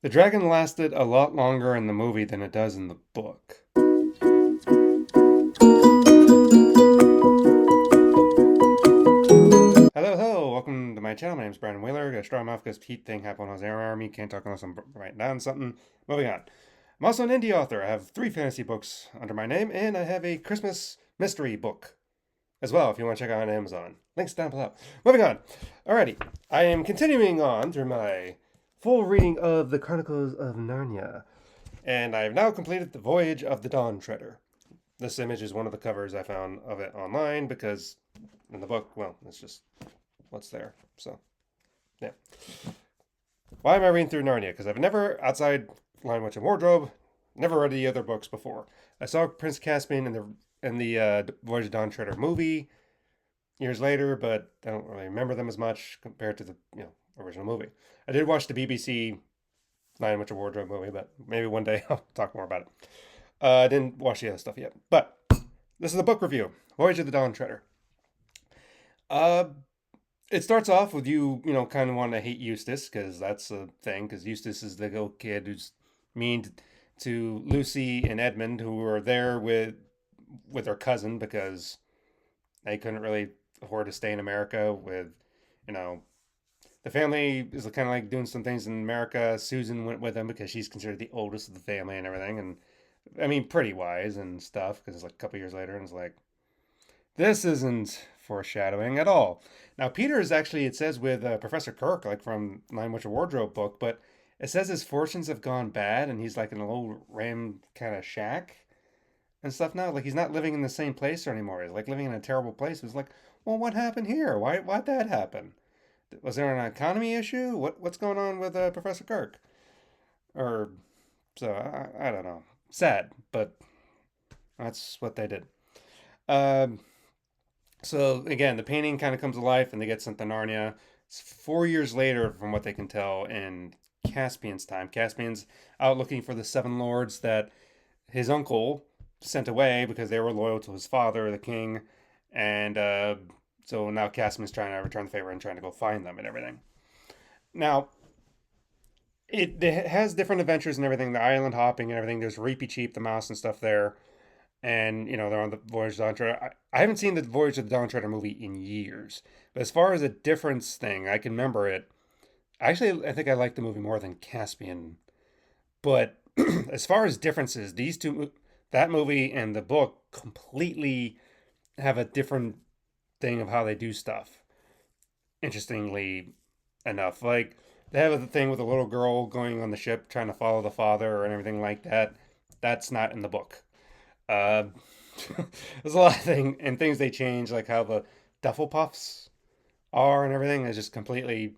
The dragon lasted a lot longer in the movie than it does in the book. Hello, hello, welcome to my channel. My name is Brandon Whaler. Got a strong mouth because Pete thing happened when I was in the army. Can't talk unless I'm writing down something. Moving on. I'm also an indie author. I have 3 fantasy books under my name, and I have a Christmas mystery book as well if you want to check out on Amazon. Links down below. Moving on. Alrighty. I am continuing on through my full reading of the Chronicles of Narnia, and I have now completed the Voyage of the Dawn Treader. This image is one of the covers I found of it online because in the book, well, it's just what's there. So, yeah. Why am I reading through Narnia? Because I've never, outside Lion, Witch, and Wardrobe, never read the other books before. I saw Prince Caspian in the Voyage of Dawn Treader movie years later, but I don't really remember them as much compared to the original movie. I did watch the BBC Lion, Witch, and Wardrobe movie, but maybe one day I'll talk more about it. I didn't watch the other stuff yet, but this is a book review. Voyage of the Dawn Treader. Uh, it starts off with you kind of want to hate Eustace because that's a thing. Because Eustace is the little kid who's mean to Lucy and Edmund, who were there with their cousin because they couldn't really afford to stay in America. You know, the family is kind of like doing some things in America. Susan went with them because she's considered the oldest of the family and everything, and I mean, pretty wise and stuff. Because it's like a couple years later, and it's like this isn't foreshadowing at all. Now, Peter is actually, it says with Professor Kirk, like from Nine Witch Wardrobe book, but it says his fortunes have gone bad and he's like in a little ram kind of shack and stuff now. Like he's not living in the same place anymore. He's like living in a terrible place. It's like, well, what happened here? Why'd that happen? Was there an economy issue? What's going on with Professor Kirk? Or so I don't know. Sad, but that's what they did. Um, So again, the painting kind of comes to life, and they get sent to Narnia. It's 4 years later, from what they can tell, in Caspian's time. Caspian's out looking for the seven lords that his uncle sent away because they were loyal to his father, the king, and so now Caspian's trying to return the favor and trying to go find them and everything. Now it has different adventures and everything. The island hopping and everything. There's Reapy Cheap, the mouse and stuff there, and they're on the Voyage of the Dawn Treader. I haven't seen the Voyage of the Dawn Treader movie in years, but as far as a difference thing, I can remember it. Actually, I think I like the movie more than Caspian. But as far as differences, these two, that movie and the book, completely have a different thing of how they do stuff. Interestingly enough, like they have a thing with a little girl going on the ship trying to follow the father and everything like that. That's not in the book. Uh, there's a lot of things they change, like how the duffel puffs are and everything is just completely,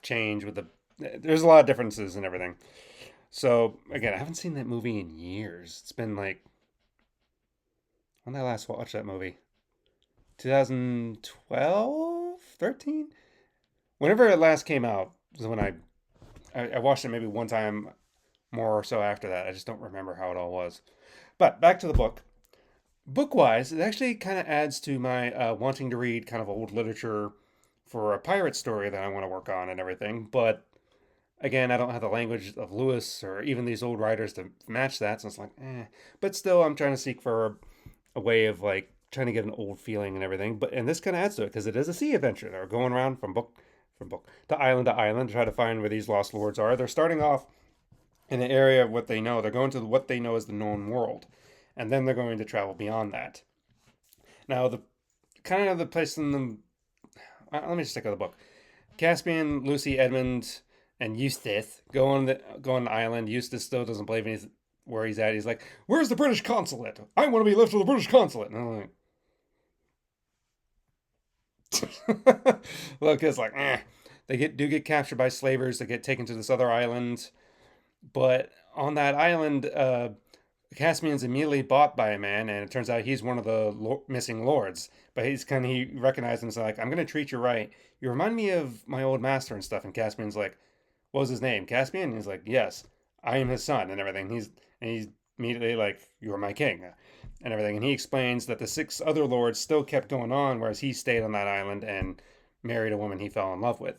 change with the. There's a lot of differences and everything. So again, I haven't seen that movie in years. It's been like when did I last watch that movie? 2012, 13. Whenever it last came out was when I watched it maybe one time more or so after that. I just don't remember how it all was. But back to the book. Book wise, it actually kind of adds to my wanting to read kind of old literature for a pirate story that I want to work on and everything. But again, I don't have the language of Lewis or even these old writers to match that. So it's like, eh. But still, I'm trying to seek for a way of like trying to get an old feeling and everything. And this kind of adds to it because it is a sea adventure. They're going around from book to island to try to find where these lost lords are. They're starting off in the area of what they know. They're going to what they know as the known world, and then they're going to travel beyond that. Now, the kind of the place in the let me just stick with the book. Caspian, Lucy, Edmund, and Eustace go on the island. Eustace still doesn't believe where he's at. He's like, "Where's the British consulate? I want to be left with the British consulate." And I'm like, look, it's like, eh. They do get captured by slavers. They get taken to this other island. But on that island, Caspian's immediately bought by a man, and it turns out he's one of the missing lords. But he recognized him and said, like, I'm going to treat you right. You remind me of my old master and stuff. And Caspian's like, what was his name? Caspian? And he's like, yes, I am his son and everything. He's immediately like, you are my king and everything. And he explains that the 6 other lords still kept going on, whereas he stayed on that island and married a woman he fell in love with.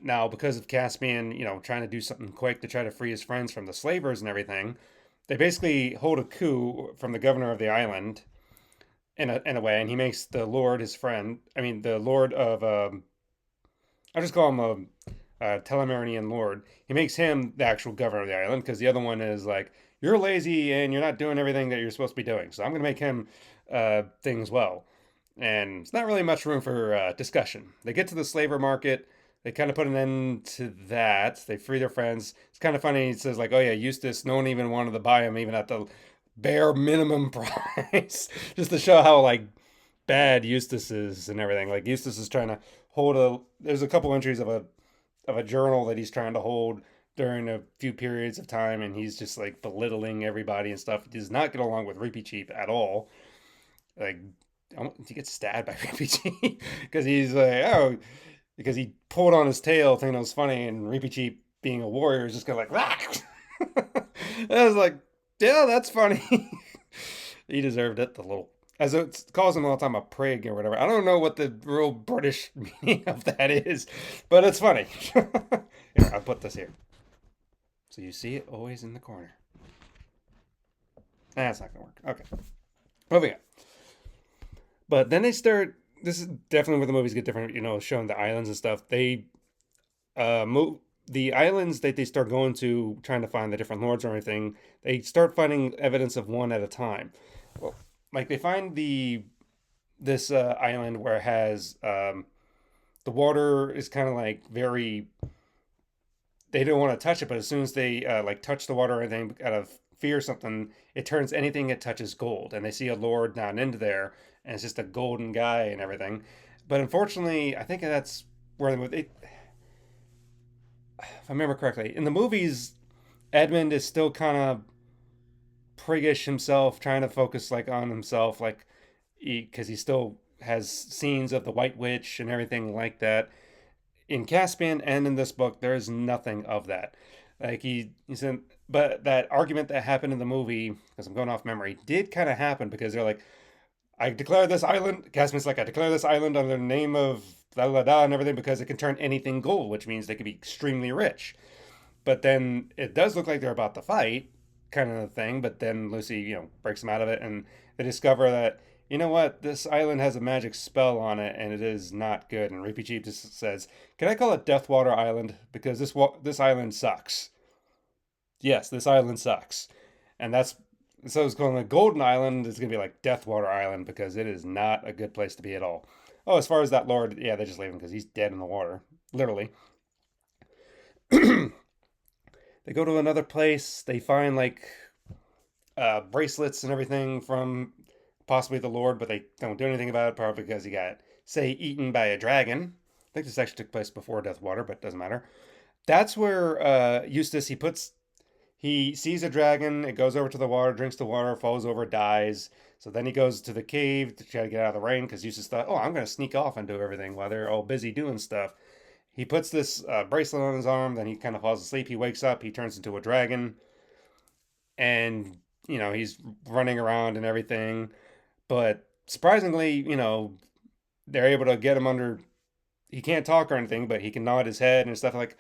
Now because of Caspian, trying to do something quick to try to free his friends from the slavers and everything, they basically hold a coup from the governor of the island in a way, and he makes the Lord his friend. I mean, the Lord of I just call him a Telemarian Lord. He makes him the actual governor of the island because the other one is like, you're lazy and you're not doing everything that you're supposed to be doing. So I'm going to make him things well. And it's not really much room for discussion. They get to the slaver market. They kind of put an end to that. They free their friends. It's kind of funny. He says like, "Oh yeah, Eustace. No one even wanted to buy him, even at the bare minimum price, just to show how like bad Eustace is and everything." Like Eustace is trying to hold a. There's a couple entries of a journal that he's trying to hold during a few periods of time, and he's just like belittling everybody and stuff. He does not get along with Reapy at all. Like he gets stabbed by Reapy because he's like, oh, because he pulled on his tail thinking it was funny, and Reapy being a warrior is just kind of like, ah. I was like, yeah, that's funny. He deserved it. The little, as it calls him all the time, a prig or whatever. I don't know what the real British meaning of that is, but it's funny. Here, I'll put this here. So you see it always in the corner. That's not going to work. Okay. Moving on. But then they start. This is definitely where the movies get different. Showing the islands and stuff. They move the islands that they start going to, trying to find the different lords or anything. They start finding evidence of one at a time. Well, like they find this island where it has the water is kind of like very. They don't want to touch it, but as soon as they like touch the water or anything out of fear or something, it turns anything it touches gold. And they see a lord down into there, and it's just a golden guy and everything. But unfortunately, I think that's where if I remember correctly, in the movies, Edmund is still kind of priggish himself, trying to focus like on himself, like because he still has scenes of the White Witch and everything like that. In Caspian and in this book, there is nothing of that. Like he said, but that argument that happened in the movie, because I'm going off memory, did kind of happen because they're like, I declare this island. Caspian's like, I declare this island under the name of da da da and everything because it can turn anything gold, which means they could be extremely rich. But then it does look like they're about to fight, kind of thing. But then Lucy, breaks them out of it, and they discover that you know what, this island has a magic spell on it, and it is not good. And Reapy Cheap just says, "Can I call it Deathwater Island because this island sucks?" Yes, this island sucks, and that's so it's going like Golden Island is gonna be like Deathwater Island because it is not a good place to be at all. Oh, as far as that lord, yeah, they just leave him because he's dead in the water, literally. They go to another place. They find like bracelets and everything from possibly the Lord, but they don't do anything about it, probably because he got, say, eaten by a dragon. I think this actually took place before Deathwater, but it doesn't matter. That's where Eustace, he sees a dragon, it goes over to the water, drinks the water, falls over, dies. So then he goes to the cave to try to get out of the rain because Eustace thought, oh, I'm going to sneak off and do everything while they're all busy doing stuff. He puts this bracelet on his arm, then he kind of falls asleep. He wakes up, he turns into a dragon, and, he's running around and everything. But surprisingly, they're able to get him under. He can't talk or anything, but he can nod his head and stuff like,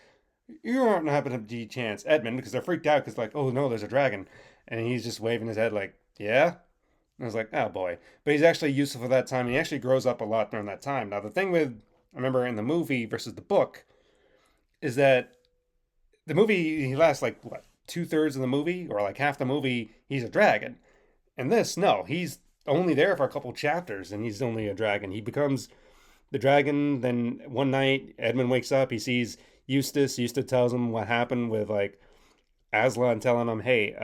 "You aren't having a chance, Edmund," because they're freaked out because like, "Oh no, there's a dragon," and he's just waving his head like, "Yeah." And I was like, "Oh boy," but he's actually useful for that time. He actually grows up a lot during that time. Now the thing with I remember in the movie versus the book is that the movie he lasts like what 2/3 of the movie or like half the movie he's a dragon, and this no he's only there for a couple chapters and he's only a dragon. He becomes the dragon. Then one night, Edmund wakes up. He sees Eustace. Eustace tells him what happened with like Aslan telling him, "Hey,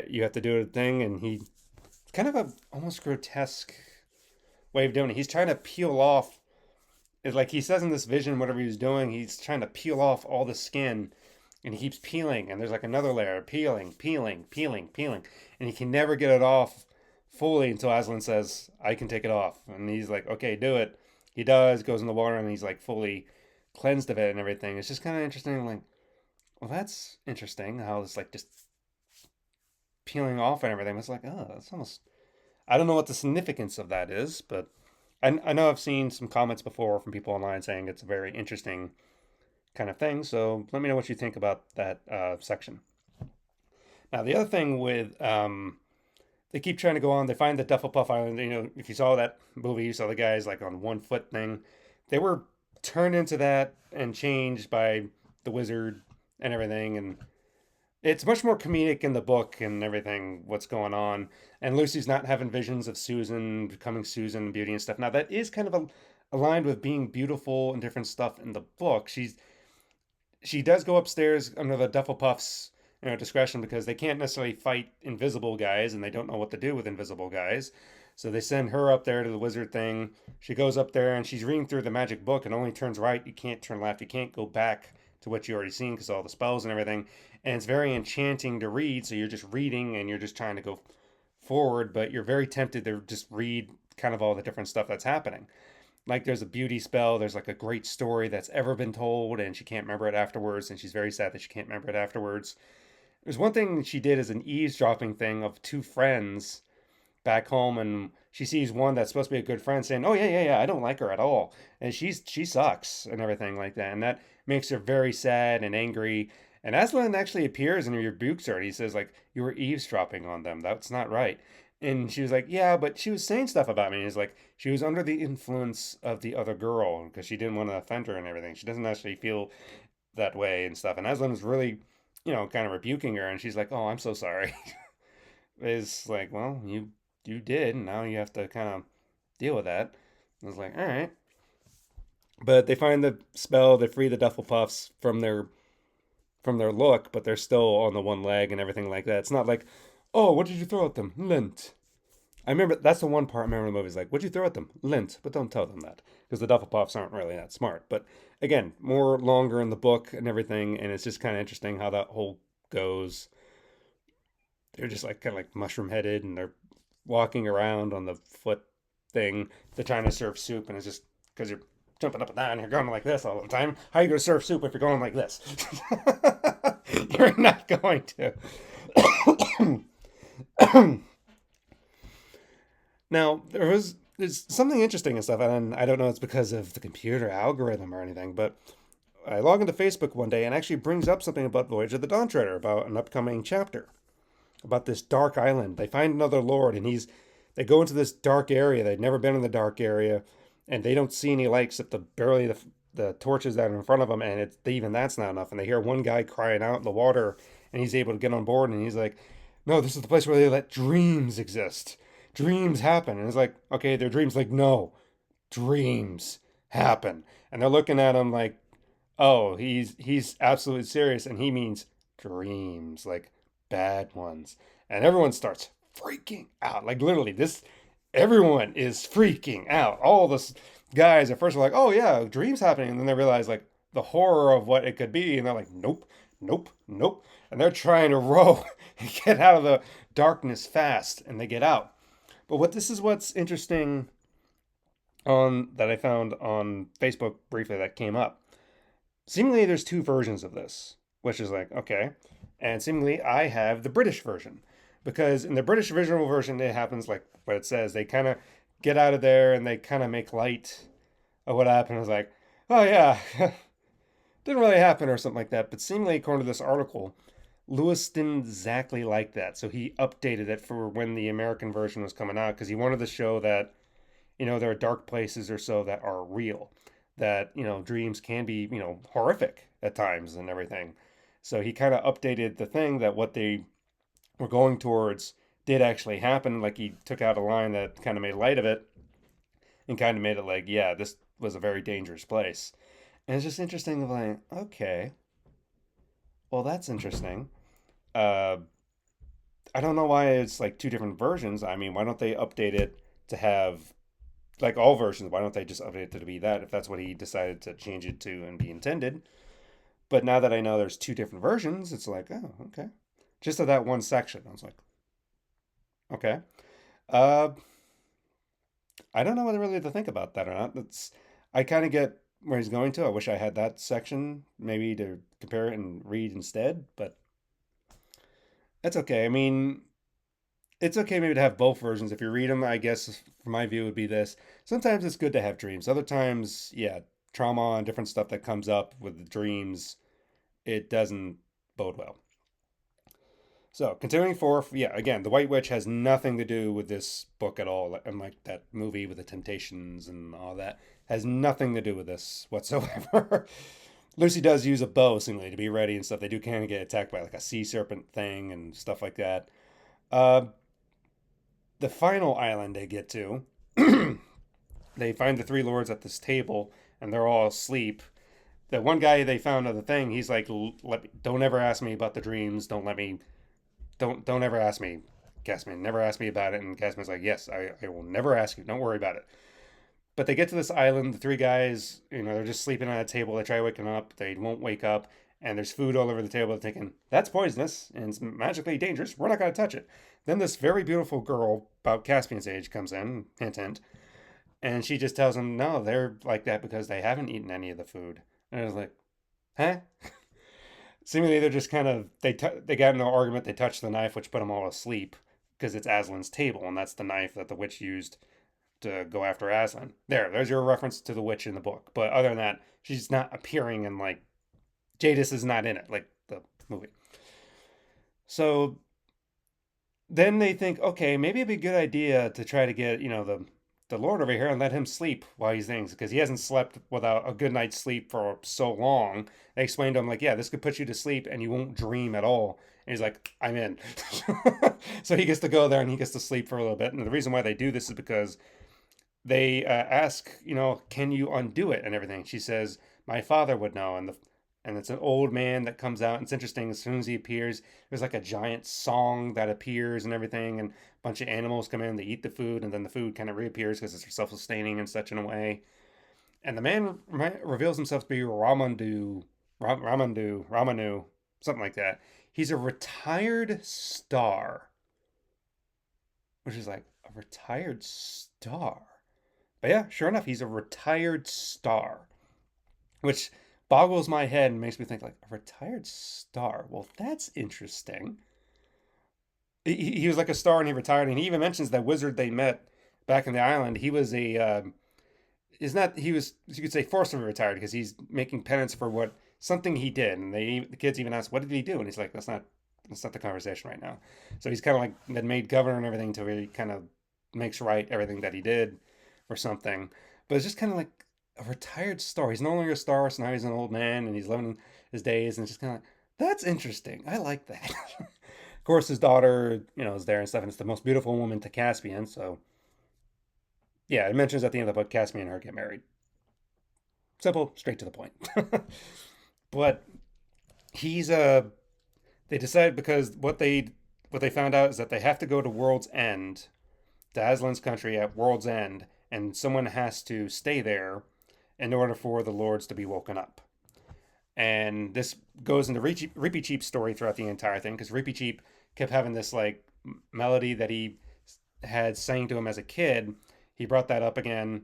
you have to do a thing." And he kind of a almost grotesque way of doing it. He's trying to peel off. It's like he says in this vision, whatever he's doing, he's trying to peel off all the skin, and he keeps peeling. And there's like another layer, peeling, peeling, peeling, peeling, and he can never get it off fully until Aslan says, "I can take it off." And he's like, "Okay, do it." He does, goes in the water, and he's like fully cleansed of it and everything. It's just kind of interesting. Like, well, that's interesting how it's like just peeling off and everything. It's like, oh, that's almost. I don't know what the significance of that is, but I know I've seen some comments before from people online saying it's a very interesting kind of thing. So let me know what you think about that section. Now, the other thing with they keep trying to go on. They find the Dufflepuff Island. You know, if you saw that movie, you saw the guys like on 1 foot thing. They were turned into that and changed by the wizard and everything. And it's much more comedic in the book and everything. What's going on? And Lucy's not having visions of Susan becoming Susan, beauty and stuff. Now that is kind of aligned with being beautiful and different stuff in the book. She does go upstairs under the Dufflepuff's discretion because they can't necessarily fight invisible guys and they don't know what to do with invisible guys. So they send her up there to the wizard thing. She goes up there and she's reading through the magic book and only turns right. You can't turn left. You can't go back to what you already seen because all the spells and everything. And it's very enchanting to read. So you're just reading and you're just trying to go forward, but you're very tempted to just read kind of all the different stuff that's happening. Like there's a beauty spell, there's like a great story that's ever been told, and she can't remember it afterwards, and she's very sad that she can't remember it afterwards. There's one thing she did as an eavesdropping thing of two friends back home, and she sees one that's supposed to be a good friend saying, "Oh yeah, I don't like her at all, and she sucks," and everything like that, and that makes her very sad and angry. And Aslan actually appears and rebukes her. And he says like, "You were eavesdropping on them. That's not right." And she was like, "Yeah, but she was saying stuff about me." And he's like, "She was under the influence of the other girl because she didn't want to offend her and everything. She doesn't actually feel that way and stuff." And Aslan was really, kind of rebuking her, and she's like, "Oh, I'm so sorry." It's like, well, you did, and now you have to kind of deal with that. I was like, all right. But they find the spell, they free the Dufflepuffs from their look, but they're still on the one leg and everything like that. It's not like, oh, what did you throw at them? Lint. I remember that's the one part I remember in the movie is like, what'd you throw at them? Lint, but don't tell them that because the Dufflepuffs aren't really that smart. But again, more longer in the book and everything, and it's just kind of interesting how that whole goes. They're just like kind of like mushroom headed, and they're walking around on the foot thing. They're trying to serve soup, and it's just because you're jumping up and down, you're going like this all the time. How are you going to serve soup if you're going like this? You're not going to. Now there's something interesting and stuff, and I don't know it's because of the computer algorithm or anything, but I log into Facebook one day and actually brings up something about Voyage of the Dawn Treader about an upcoming chapter about this dark island. They find another lord, and they go into this dark area. They've never been in the dark area, and they don't see any light except barely the torches that are in front of them, and even that's not enough. And they hear one guy crying out in the water, and he's able to get on board, and he's like, "No, this is the place where they let dreams exist. Dreams happen." And it's like, okay, they're dreams. Like, no, dreams happen. And they're looking at him like, oh, he's absolutely serious, and he means dreams, like bad ones. And everyone starts freaking out. Like literally, everyone is freaking out. All the guys at first are like, "Oh yeah, dreams happening," and then they realize like the horror of what it could be, and they're like, "Nope, nope, nope," and they're trying to row and get out of the darkness fast, and they get out. But what's interesting on that I found on Facebook briefly that came up. Seemingly, there's two versions of this, which is like, okay. And seemingly, I have the British version. Because in the British original version, it happens like what it says. They kind of get out of there and they kind of make light of what happened. It's like, oh, yeah, didn't really happen or something like that. But seemingly, according to this article, Lewis didn't exactly like that. So he updated it for when the American version was coming out because he wanted to show that, there are dark places or so that are real, that, dreams can be, horrific at times and everything. So he kind of updated the thing that what they were going towards did actually happen. Like he took out a line that kind of made light of it and kind of made it like, yeah, this was a very dangerous place. And it's just interesting, like, okay, well, that's interesting. Uh, I don't know why it's like two different versions. I mean, why don't they update it to have like all versions? Why don't they just update it to be that if that's what he decided to change it to and be intended? But now that I know there's two different versions, it's like, oh, okay. Just to that one section, I was like, okay. Uh, I don't know whether really to think about that or not. I kind of get where he's going to. I wish I had that section maybe to compare it and read instead, but that's okay. I mean, It's okay maybe to have both versions. If you read them, I guess from my view would be this. Sometimes it's good to have dreams. Other times, yeah, trauma and different stuff that comes up with the dreams, it doesn't bode well. So, continuing forth, yeah, again, the White Witch has nothing to do with this book at all. Unlike that movie with the Temptations and all that, has nothing to do with this whatsoever. Lucy does use a bow, seemingly, to be ready and stuff. They do kind of get attacked by like a sea serpent thing and stuff like that. Uh, the final island they get to, they find the three lords at this table, and they're all asleep. The one guy they found on the thing, he's like, "Don't ever ask me about the dreams. Don't ever ask me, Caspian. Never ask me about it." And Caspian's like, "Yes, I will never ask you. Don't worry about it." But they get to this island. The three guys, they're just sleeping on a table. They try waking up. They won't wake up. And there's food all over the table. They're thinking, that's poisonous and it's magically dangerous. We're not going to touch it. Then this very beautiful girl, about Caspian's age, comes in, hint, hint. And she just tells them, no, they're like that because they haven't eaten any of the food. And I was like, huh? Seemingly they're just kind of, they got into an argument. They touched the knife, which put them all asleep because it's Aslan's table. And that's the knife that the witch used to go after Aslan. There's your reference to the witch in the book. But other than that, she's not appearing in like Jadis is not in it, like the movie. So then they think, okay, maybe it'd be a good idea to try to get, the Lord over here and let him sleep while he's things because he hasn't slept without a good night's sleep for so long. They explained to him like, yeah, this could put you to sleep and you won't dream at all. And he's like, I'm in. So he gets to go there and he gets to sleep for a little bit. And the reason why they do this is because they ask, can you undo it and everything. She says, my father would know. And it's an old man that comes out. And it's interesting. As soon as he appears, there's like a giant song that appears and everything. And a bunch of animals come in. They eat the food, and then the food kind of reappears because it's self-sustaining and such in a way. And the man reveals himself to be Ramanu, something like that. He's a retired star, which is like a retired star. But yeah, sure enough, he's a retired star, which boggles my head and makes me think like a retired star. Well, that's interesting. He was like a star and he retired, and he even mentions that wizard they met back in the island. He was a is not he was you could say forcibly retired because he's making penance for what something he did, and the kids even asked what did he do, and he's like that's not the conversation right now. So he's kind of like been made governor and everything to where he kind of makes right everything that he did or something. But it's just kind of like a retired star. He's no longer a star, so now he's an old man and he's living his days, and it's just kind of like, that's interesting. I like that. Of course, his daughter, is there and stuff, and it's the most beautiful woman to Caspian. So, yeah, it mentions at the end of the book, Caspian and her get married. Simple, straight to the point. But he's they decided because what they found out is that they have to go to World's End, to Aslan's country at World's End, and someone has to stay there in order for the lords to be woken up. And this goes into Reepicheep's story throughout the entire thing because Reepicheep kept having this like melody that he had sang to him as a kid. He brought that up again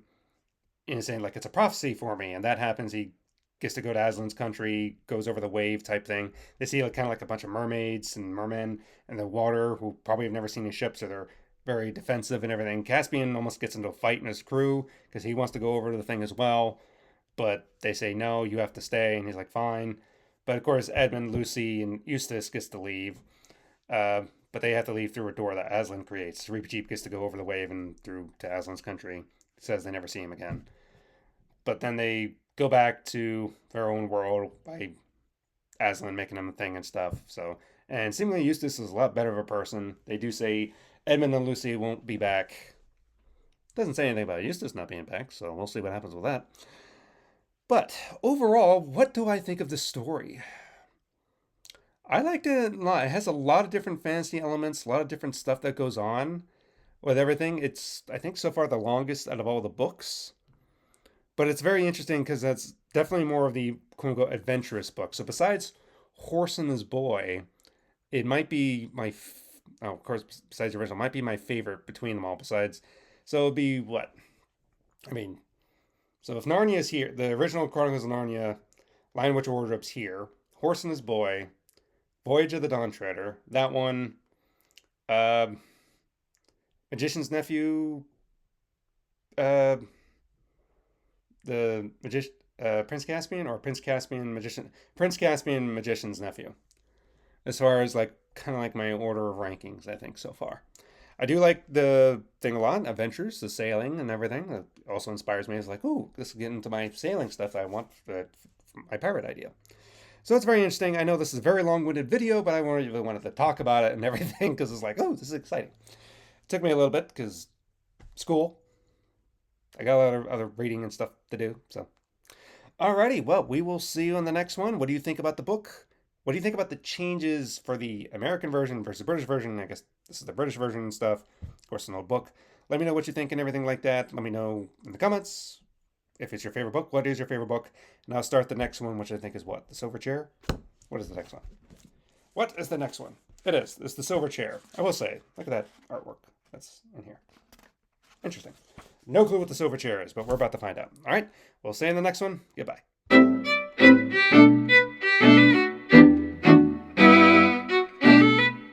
in saying like it's a prophecy for me, and that happens. He gets to go to Aslan's country, goes over the wave type thing. They see like kind of like a bunch of mermaids and mermen in the water who probably have never seen a ship, so they're very defensive and everything. Caspian almost gets into a fight in his crew because he wants to go over to the thing as well, but they say no, you have to stay, and he's like fine. But of course, Edmund, Lucy, and Eustace gets to leave, but they have to leave through a door that Aslan creates. Reepicheep gets to go over the wave and through to Aslan's country. It says they never see him again. But then they go back to their own world by Aslan making them a thing and stuff. So, and seemingly Eustace is a lot better of a person. They do say Edmund and Lucy won't be back. Doesn't say anything about Eustace not being back, so we'll see what happens with that. But overall, what do I think of this story? I liked it a lot. It has a lot of different fantasy elements, a lot of different stuff that goes on with everything. It's, I think, so far the longest out of all the books. But it's very interesting because that's definitely more of the quote unquote adventurous book. So besides Horse and His Boy, it might be of course, besides the original, might be my favorite between them all. Besides, so it'd be what? I mean, so if Narnia is here, the original Chronicles of Narnia, Lion Witch Wardrobe's here, Horse and His Boy, Voyage of the Dawn Treader, that one, Magician's Nephew, uh, the magician, Prince Caspian, or Prince Caspian Magician's Nephew. As far as like kind of like my order of rankings, I think so far. I do like the thing a lot, adventures, the sailing and everything. It also inspires me. It's like, ooh, this is getting into my sailing stuff I want for my pirate idea. So it's very interesting. I know this is a very long-winded video, but I really wanted to talk about it and everything because it's like, oh, this is exciting. It took me a little bit because school. I got a lot of other reading and stuff to do. So, alrighty. Well, we will see you in the next one. What do you think about the book? What do you think about the changes for the American version versus British version? I guess this is the British version and stuff. Of course, an old book. Let me know what you think and everything like that. Let me know in the comments if it's your favorite book. What is your favorite book? And I'll start the next one, which I think is what? The Silver Chair? What is the next one? What is the next one? It is. It's the Silver Chair. I will say, look at that artwork that's in here. Interesting. No clue what the Silver Chair is, but we're about to find out. All right. We'll see you in the next one. Goodbye.